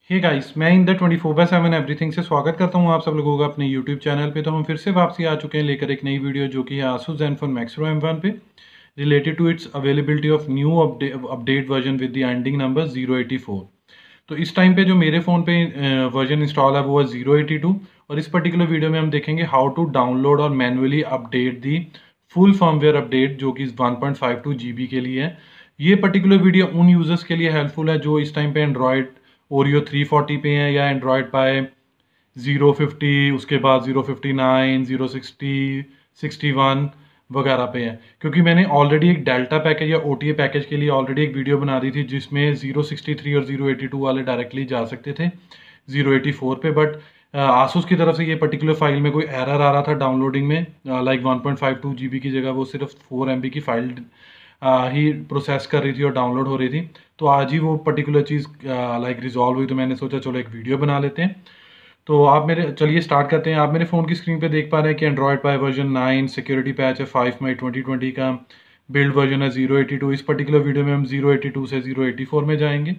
Hey guys, मैं in the 24/7 everything से स्वागत करता हूं आप सब लोगों का अपने यूट्यूब चैनल पे। तो हम फिर से वापसी आ चुके हैं लेकर एक नई वीडियो जो कि है Asus ZenFone max Pro M1 पे related to its availability of new update version with the ending number 084। तो इस टाइम पे जो मेरे फ़ोन पे वर्जन इंस्टॉल है वो है 082 और इस पर्टिकुलर वीडियो में हम देखेंगे हाउ टू डाउनलोड और मैनुअली अपडेट दी फुल फर्मवेयर अपडेट जो कि 1.52 GB के लिए है। ये पर्टिकुलर वीडियो उन यूज़र्स के लिए हेल्पफुल है जो इस टाइम पे एंड्रॉयड ओरियो 340 पे हैं या एंड्रॉयड पाए 050, उसके बाद 059, 060, 61 वगैरह पे हैं। क्योंकि मैंने ऑलरेडी एक डेल्टा पैकेज या OTA पैकेज के लिए ऑलरेडी एक वीडियो बना दी थी जिसमें 063 और 082 वाले डायरेक्टली जा सकते थे 084 पे। बट आसूस की तरफ से ये पर्टिकुलर फाइल में कोई एरर आ रहा था डाउनलोडिंग में, लाइक 1.52 GB की जगह वो सिर्फ 4 MB की फाइल ही प्रोसेस कर रही थी और डाउनलोड हो रही थी। तो आज ही वो पर्टिकुलर चीज़ लाइक रिजॉल्व हुई, तो मैंने सोचा चलो एक वीडियो बना लेते हैं। तो आप मेरे चलिए स्टार्ट करते हैं। आप मेरे फ़ोन की स्क्रीन पे देख पा रहे हैं कि एंड्रॉयड पाए वर्जन 9, सिक्योरिटी पैच है 5 मई 2020 का, बिल्ड वर्जन है 082। इस पर्टिकुलर वीडियो में हम 082 से 084 में जाएंगे।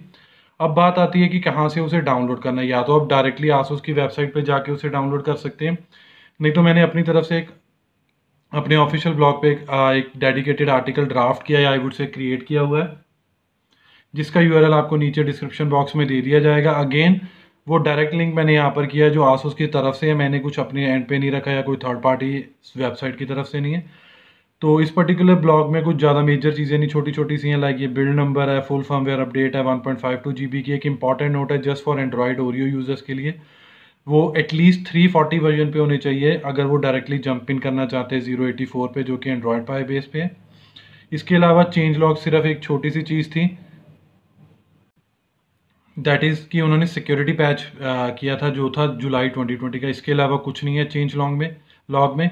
अब बात आती है कि कहाँ से उसे डाउनलोड करना है। या तो आप डायरेक्टली आसूस की वेबसाइट पे जाके उसे डाउनलोड कर सकते हैं, नहीं तो मैंने अपनी तरफ से एक अपने ऑफिशियल ब्लॉग पे एक डेडिकेटेड आर्टिकल ड्राफ्ट किया है, आई वुड से क्रिएट किया हुआ है, जिसका यूआरएल आपको नीचे डिस्क्रिप्शन बॉक्स में दे दिया जाएगा। अगेन वो डायरेक्ट लिंक मैंने यहाँ पर किया है जो आसूस की तरफ से है, मैंने कुछ अपने एंड पे नहीं रखा या कोई थर्ड पार्टी वेबसाइट की तरफ से नहीं है। तो इस पर्टिकुलर ब्लॉग में कुछ ज़्यादा मेजर चीज़ें नहीं, छोटी छोटी सी हैं, लाइक ये बिल्ड नंबर है, फुल फर्मवेयर अपडेट है 1.52 GB की। एक इंपॉर्टेंट नोट है just for Android Oreo users के लिए, वो एटलीस्ट 340 वर्जन पे होने चाहिए अगर वो डायरेक्टली जंप इन करना चाहते हैं 084 पे जो कि एंड्रॉयड पाई बेस पे है। इसके अलावा चेंज लॉग सिर्फ एक छोटी सी चीज़ थी, दैट इज़ कि उन्होंने सिक्योरिटी पैच किया था जो था जुलाई 2020 का। इसके अलावा कुछ नहीं है चेंज लॉग में।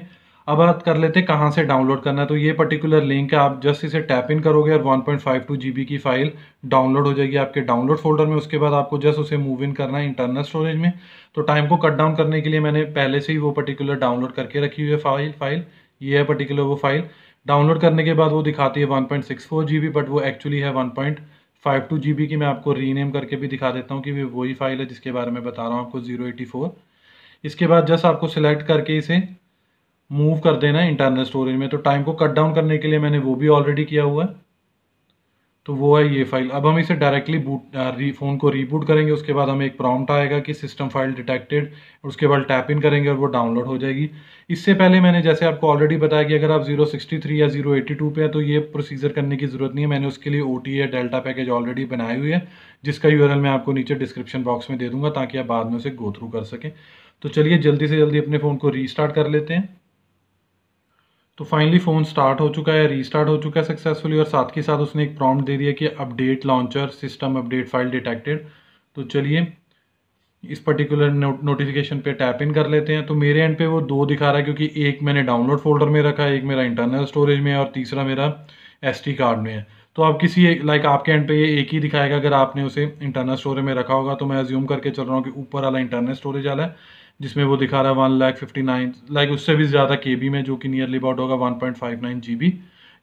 अब बात कर लेते हैं कहाँ से डाउनलोड करना है। तो ये पर्टिकुलर लिंक है, आप जस्ट इसे टैप इन करोगे और 1.52 GB की फाइल डाउनलोड हो जाएगी आपके डाउनलोड फोल्डर में। उसके बाद आपको जस्ट उसे मूव इन करना है इंटरनल स्टोरेज में। तो टाइम को कट डाउन करने के लिए मैंने पहले से ही वो पर्टिकुलर डाउनलोड करके रखी हुई है फाइल। ये है पर्टिकुलर वो फाइल। डाउनलोड करने के बाद वो दिखाती है 1.64 GB, बट वो एक्चुअली है 1.52 GB की। मैं आपको रीनेम करके भी दिखा देता हूँ कि वो वही फाइल है जिसके बारे में बता रहा हूँ आपको, 084। इसके बाद जस्ट आपको सिलेक्ट करके इसे मूव कर देना है इंटरनल स्टोरेज में। तो टाइम को कट डाउन करने के लिए मैंने वो भी ऑलरेडी किया हुआ है, तो वो है ये फाइल। अब हम इसे डायरेक्टली फ़ोन को रीबूट करेंगे। उसके बाद हमें एक प्रॉम्प्ट आएगा कि सिस्टम फाइल डिटेक्टेड, उसके बाद टैप इन करेंगे और वो डाउनलोड हो जाएगी। इससे पहले मैंने जैसे आपको ऑलरेडी बताया कि अगर आप 063 या 082 पे है तो ये प्रोसीजर करने की ज़रूरत नहीं है। मैंने उसके लिए OTA या डेल्टा पैकेज ऑलरेडी बनाई हुई है जिसका यूआरएल मैं आपको नीचे डिस्क्रिप्शन बॉक्स में दे दूंगा ताकि आप बाद में उसे गो थ्रू कर सकें। तो चलिए जल्दी से जल्दी अपने फ़ोन को रीस्टार्ट कर लेते हैं। तो फाइनली फ़ोन स्टार्ट हो चुका है, रीस्टार्ट हो चुका है सक्सेसफुली, और साथ के साथ उसने एक प्रॉम्प्ट दे दिया कि update launcher system update file detected. तो चलिए इस पर्टिकुलर नोटिफिकेशन पे टैप इन कर लेते हैं। तो मेरे एंड पे वो दो दिखा रहा है क्योंकि एक मैंने डाउनलोड फोल्डर में रखा है, एक मेरा इंटरनल स्टोरेज में है और तीसरा मेरा SD कार्ड में है। तो आप किसी लाइक आपके एंड पे ये एक ही दिखाएगा अगर आपने उसे इंटरनल स्टोरेज में रखा होगा। तो मैं अज्यूम करके चल रहा हूँ कि ऊपर वाला इंटरनल स्टोरेज वाला है जिसमें वो दिखा रहा है 1,59,000 लाइक उससे भी ज़्यादा KB में, जो कि नियरली अबाउट होगा 1.59 GB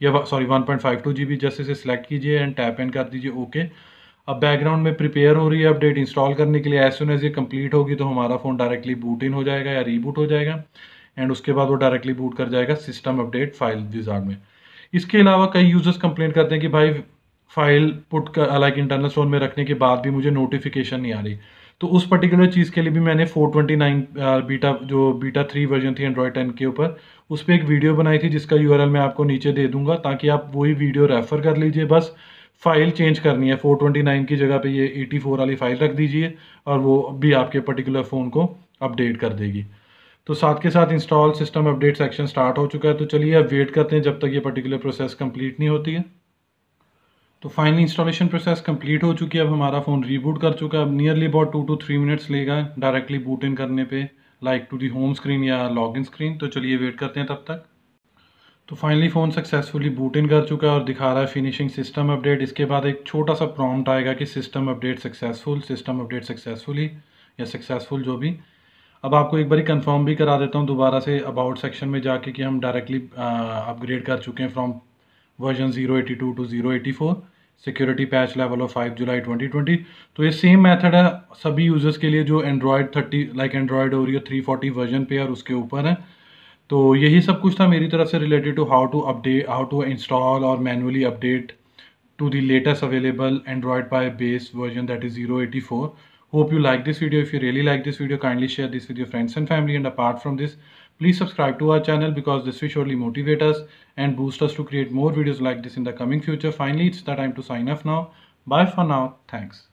या सॉरी 1.52 GB। जस्ट इसे सिलेक्ट कीजिए एंड टैप इन कर दीजिए ओके। अब बैकग्राउंड में प्रिपेयर हो रही है अपडेट इंस्टॉल करने के लिए। एज सुन एज ये कंप्लीट होगी तो हमारा फ़ोन डायरेक्टली बूट इन हो जाएगा या रीबूट हो जाएगा, एंड उसके बाद वो डायरेक्टली बूट कर जाएगा सिस्टम अपडेट फाइल विजार्ड में। इसके अलावा कई यूजर्स कंप्लेंट करते हैं कि भाई फाइल पुट कर लाइक इंटरनल स्टोर में रखने के बाद भी मुझे नोटिफिकेशन नहीं आ रही। तो उस पर्टिकुलर चीज़ के लिए भी मैंने 429 बीटा 3 वर्जन थी एंड्रॉयड 10 के ऊपर, उस पर एक वीडियो बनाई थी जिसका यूआरएल मैं आपको नीचे दे दूंगा ताकि आप वही वीडियो रेफर कर लीजिए। बस फाइल चेंज करनी है, 429 की जगह पे ये 84 वाली फाइल रख दीजिए और वो भी आपके पर्टिकुलर फ़ोन को अपडेट कर देगी। तो साथ के साथ install system update section start हो चुका है। तो चलिए अब वेट करते हैं जब तक ये पर्टिकुलर प्रोसेस कंप्लीट नहीं होती है। तो फाइनली इंस्टॉलेशन प्रोसेस कंप्लीट हो चुकी है। अब हमारा फ़ोन रीबूट कर चुका है। अब नियरली अबाउट 2 to 3 मिनट्स लेगा डायरेक्टली बूट इन करने पे, like to the home screen या लॉगिन स्क्रीन। तो चलिए वेट करते हैं तब तक। तो finally phone successfully boot in कर चुका है और दिखा रहा है फिनिशिंग सिस्टम अपडेट। इसके बाद एक छोटा सा प्रॉम्प्ट आएगा कि सिस्टम अपडेट सक्सेसफुली या सक्सेसफुल जो भी। अब आपको एक बार कंफर्म भी करा देता हूँ दोबारा से अबाउट सेक्शन में जाके कि हम डायरेक्टली अपग्रेड कर चुके हैं from version 082 to 084, security patch level of 5 July 2020। तो ये सेम मेथड है सभी यूजर्स के लिए जो Android 30 like Android Oreo 340 version पे और उसके ऊपर है। तो यही सब कुछ था मेरी तरफ से related to how to install और manually update to the latest available Android Pie based version, that is 084. Hope you like this video. If you really like this video, kindly share this with your friends and family. And apart from this, please subscribe to our channel because this will surely motivate us and boost us to create more videos like this in the coming future. Finally, it's the time to sign off now. Bye for now. Thanks.